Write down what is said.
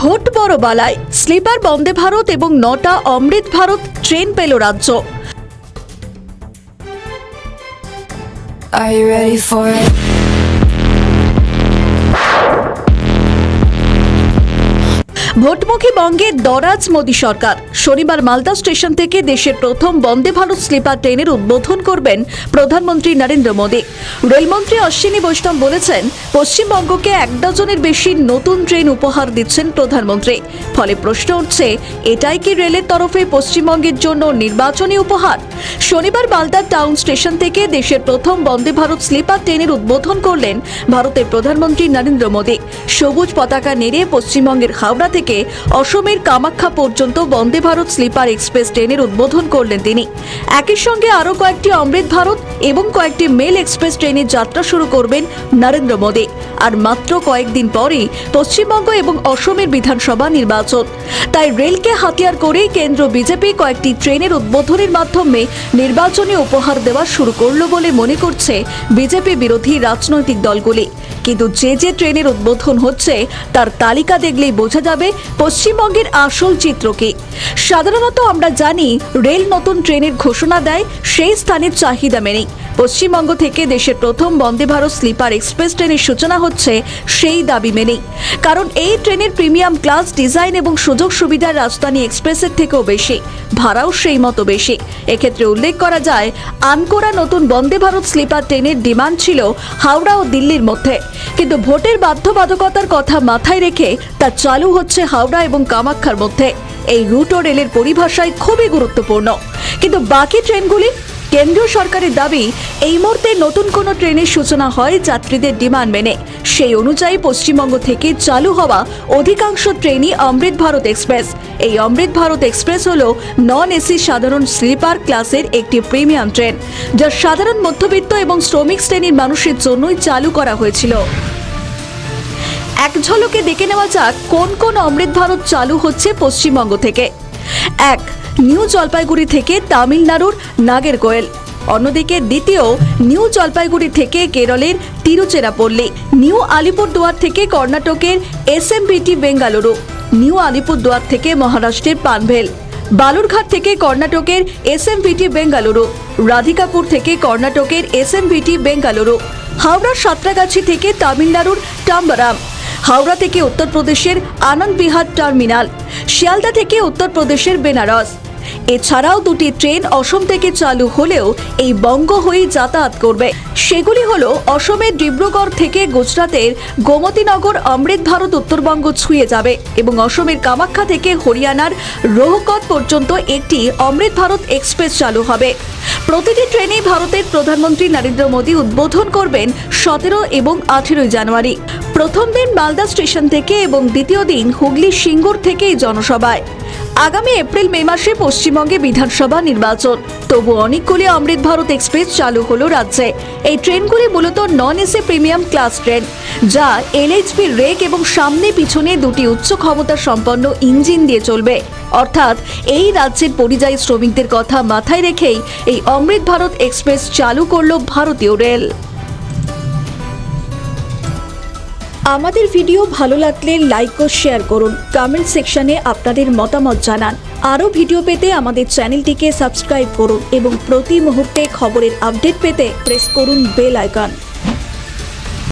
Vote বড় বালায়, sleeper Vande Bharat এবং 9টা অমৃত ভারত ট্রেন পেল রাজ্য। Are you ready for it? ভোটমুখী বঙ্গে দরাজ মোদী সরকার। শনিবার মালদা স্টেশন থেকে দেশের প্রথম বন্দে ভারত স্লিপার ট্রেনের উদ্বোধন করবেন প্রধানমন্ত্রী নরেন্দ্র মোদী। রেলমন্ত্রী অশ্বিনী বৈষ্ণব বলেছেন, পশ্চিমবঙ্গকে 1 ডজনের বেশি নতুন ট্রেন উপহার দিচ্ছেন প্রধানমন্ত্রী। ফলে প্রশ্ন উঠছে, এটাই কি রেলের তরফে পশ্চিমবঙ্গের জন্য নির্বাচনী উপহার? শনিবার মালদা টাউন স্টেশন থেকে দেশের প্রথম বন্দে ভারত স্লিপার ট্রেনের উদ্বোধন করলেন ভারতের প্রধানমন্ত্রী নরেন্দ্র মোদী। সবুজ পতাকা নেড়ে পশ্চিমবঙ্গের হাওড়া থেকে অসমের কামাখ্যা পর্যন্ত বন্দে ভারত স্লিপার এক্সপ্রেস ট্রেনের উদ্বোধন করলেন তিনি। একই সঙ্গে আরও কয়েকটি অমৃত ভারত এবং কয়েকটি মেল এক্সপ্রেস ট্রেনের যাত্রা শুরু করবেন নরেন্দ্র মোদী। আর মাত্র কয়েকদিন পরেই পশ্চিমবঙ্গ এবং অসমের বিধানসভা নির্বাচন। তাই রেলকে হাতিয়ার করেই কেন্দ্র বিজেপি কয়েকটি ট্রেনের উদ্বোধনের মাধ্যমে নির্বাচনী উপহার দেওয়া শুরু করলো বলে মনে করছে বিজেপি বিরোধী রাজনৈতিক দলগুলি। কিন্তু যে ট্রেনের উদ্বোধন হচ্ছে তার তালিকা দেখলেই বোঝা যাবে পশ্চিমবঙ্গের আসল চিত্র কি। সাধারণত আমরা জানি, রেল নতুন ট্রেনের ঘোষণা দেয় সেই স্থানের চাহিদা মেনেই। পশ্চিমবঙ্গ থেকে দেশের প্রথম বন্দে ভারত স্লিপার এক্সপ্রেস ট্রেনের সূচনা হচ্ছে সেই দাবি মেনেই। কারণ এই ট্রেনের প্রিমিয়াম ক্লাস, ডিজাইন এবং সুযোগ সুবিধা রাজধানী এক্সপ্রেসের থেকেও বেশি, ভাড়াও সেই মতো বেশি। এক্ষেত্রে উল্লেখ করা যায়, আনকোরা নতুন বন্দে ভারত স্লিপার ট্রেনের ডিমান্ড ছিল হাওড়া ও দিল্লির মধ্যে, কিন্তু ভোটের বাধ্যবাধকতার কথা মাথায় রেখে তা চালু হচ্ছে হাওড়া এবং কামাখ্যার মধ্যে। এই রুট ও রেলের পরিভাষায় খুবই গুরুত্বপূর্ণ। কিন্তু বাকি ট্রেনগুলি? কেন্দ্রীয় সরকারের দাবি, এই মুহূর্তে নতুন কোনো ট্রেনের সূচনা হয় যাত্রীদের ডিমান্ড মেনে। সেই অনুযায়ী পশ্চিমবঙ্গ থেকে চালু হওয়া অধিকাংশ ট্রেনই অমৃত ভারত এক্সপ্রেস। এই অমৃত ভারত এক্সপ্রেস হলো নন এসি সাধারণ স্লিপার ক্লাসের একটি প্রিমিয়াম ট্রেন, যা সাধারণ মধ্যবিত্ত এবং শ্রমিক শ্রেণীর মানুষের জন্যই চালু করা হয়েছিল। এক ঝলকে দেখে নেওয়া যাক কোন কোন অমৃত ভারত চালু হচ্ছে পশ্চিমবঙ্গ থেকে। 1. নিউ জলপাইগুড়ি থেকে তামিলনাড়ুর নাগেরকোয়েল। অন্যদিকে দ্বিতীয়, নিউ জলপাইগুড়ি থেকে কেরলের তিরুচিরাপল্লী। নিউ আলিপুরদুয়ার থেকে কর্ণাটকের এসএমবিটি বেঙ্গালুরু। নিউ আলিপুরদুয়ার থেকে মহারাষ্ট্রের পানভেল। বালুরঘাট থেকে কর্ণাটকের এসএমবিটি বেঙ্গালুরু। রাধিকাপুর থেকে কর্ণাটকের এসএমবিটি বেঙ্গালুরু। হাওড়ার সাঁতরাগাছি থেকে তামিলনাড়ুর টাম্বারাম। হাওড়া থেকে উত্তরপ্রদেশের আনন্দ বিহার টার্মিনাল। শিয়ালদা থেকে উত্তরপ্রদেশের বেনারস। এছাড়াও 2টি ট্রেন অসম থেকে চালু হলেও এই বঙ্গ হয়েই যাতায়াত করবে। সেগুলি হলো অসমের ডিব্রুগড় থেকে গুজরাটের গোমতীনগর অমৃত ভারত উত্তরবঙ্গ ছুঁয়ে যাবে এবং অসমের কামাখ্যা থেকে হরিয়ানার রোহতক পর্যন্ত একটি অমৃত ভারত এক্সপ্রেস চালু হবে। প্রতিটি ট্রেনেই ভারতের প্রধানমন্ত্রী নরেন্দ্র মোদী উদ্বোধন করবেন 17 এবং 18 জানুয়ারি। প্রথম দিন মালদা স্টেশন থেকে এবং দ্বিতীয় দিন হুগলি সিঙ্গুর থেকে জনসভায়। আগামী এপ্রিল মে মাসে পশ্চিমবঙ্গে বিধানসভা নির্বাচন। তবু অনেকগুলি অমৃত ভারত এক্সপ্রেস চালু হলো রাজ্যে। এই ট্রেনগুলি মূলত non AC premium class train, যা এলএইচবি রেক এবং সামনে পিছনে 2টি উচ্চ ক্ষমতা সম্পন্ন ইঞ্জিন দিয়ে চলবে। অর্থাৎ এই রাজ্যের পরিযায়ী শ্রমিকদের কথা মাথায় রেখেই এই অমৃত ভারত এক্সপ্রেস চালু করলো ভারতীয় রেল। আমাদের ভিডিও ভালো লাগলে লাইক ও শেয়ার করুন। কমেন্ট সেকশনে আপনাদের মতামত জানান। আরও ভিডিও পেতে আমাদের চ্যানেলটিকে সাবস্ক্রাইব করুন এবং প্রতি মুহূর্তে খবরের আপডেট পেতে প্রেস করুন বেল আইকন।